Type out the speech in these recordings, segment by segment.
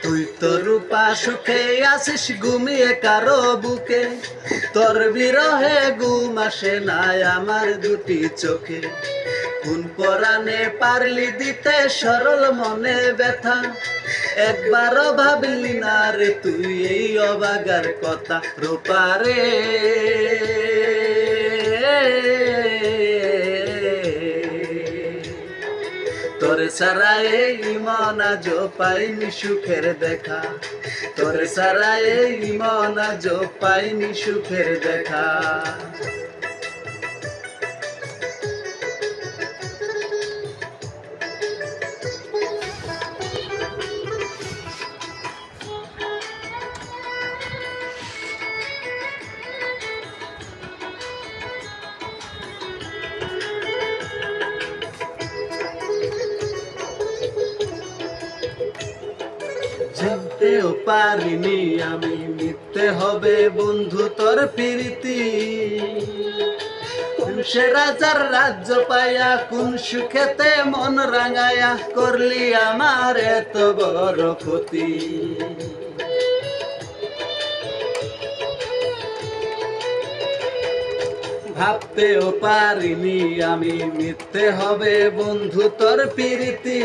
তুই তো রূপা সুখে আসিস ঘুমিয়ে কারো বুকে, তোর বিরহে ঘুম আসে না আমার দুটি চোখে। কোন পরাণে পারলি দিতে সরল মনে ব্যথা, একবারও ভাবলি না রে তুই এই অবাগার কথা। রূপা রে তোরে সারা এই মন আজ পাইনি সুখের দেখা, তোরে সারা এই মন আজ পাইনি সুখের দেখা। জানতেও পারিনি আমি মিথ্যে হবে বন্ধু তোর প্রীতি। কোন সে রাজার রাজ্য পাইয়া কোন সুখেতে মন রাঙায়া করলি আমার এত বড় ক্ষতি। ভাবতেও পারিনি আমি মিথ্যে হবে বন্ধু তোর প্রীতি।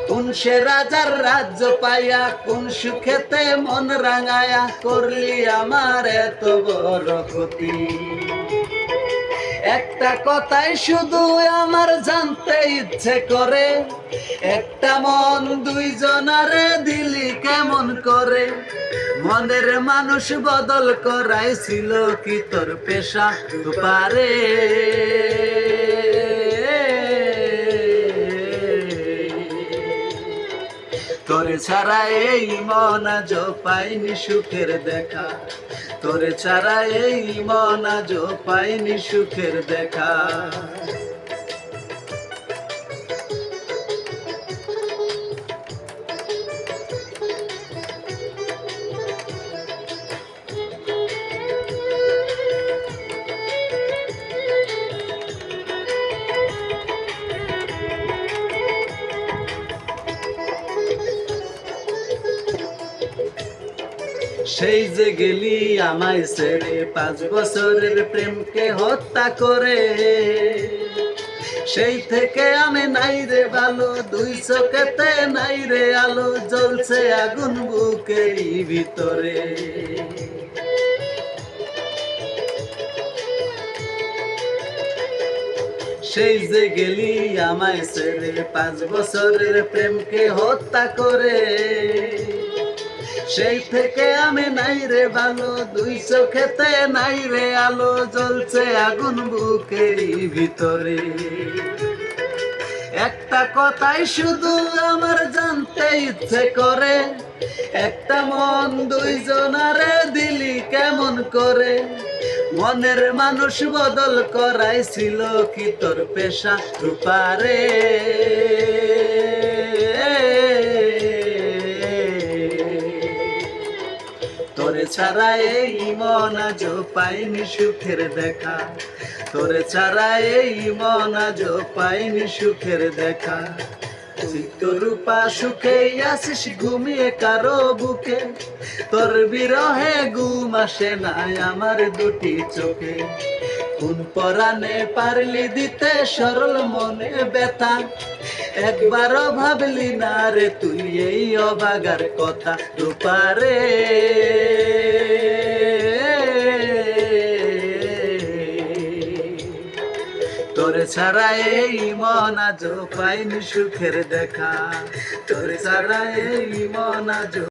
কোন সে রাজার রাজ্য পাইয়া কোন সুখেতে মন রাঙায়া করলি আমার এত বড় ক্ষতি। একটা কথাই শুধু আমার জানতে ইচ্ছে করে, একটা মন দুইজনারে দিলি কেমন করে? মনের মানুষ বদল করাই ছিল কি তোর পেশা? পারে তোরে ছাড়া এই মন আজ পাইনি সুখের দেখা, তোরে ছাড়া এই মন আজ পাইনি সুখের দেখা। সেই যে গেলি আমায় ছেড়ে 5 বছরের প্রেমকে হত্যা করে, সেই থেকে আমি নাই রে ভালো, 2 চোখেতে নাই রে আলো, জ্বলছে আগুন বুকেরই ভিতরে। সেই যে গেলি আমায় ছেড়ে 5 বছরের প্রেমকে হত্যা করে, সেই থেকে আমি নাই রে ভালো, 2 চোখেতে নাই রে আলো, জ্বলছে আগুন বুকেরই ভিতরে। একটা কথাই শুধু আমার জানতে ইচ্ছে করে, একটা মন দুইজনারে দিলি কেমন করে? মনের মানুষ বদল করাই ছিল কি তোর পেশা? রূপা রে তোরে ছাড়া এই মন আজ পাইনি সুখের দেখা, তোরে ছাড়া এই মন আজ পাইনি সুখের দেখা। রূপা সুখে আসিস ঘুমিয়ে কারো বুকে, তোর বিরহে ঘুম আসে না আমার দুটি চোখে। কোন পরাণে পারলি দিতে সরল মনে ব্যথা, একবারও ভাবলি না রে তুই এই অবাগার কথা। রূপা রে তোরে ছাড়া এই মন আজ পাইনি সুখের দেখা, তোরে ছাড়া এই মন আজ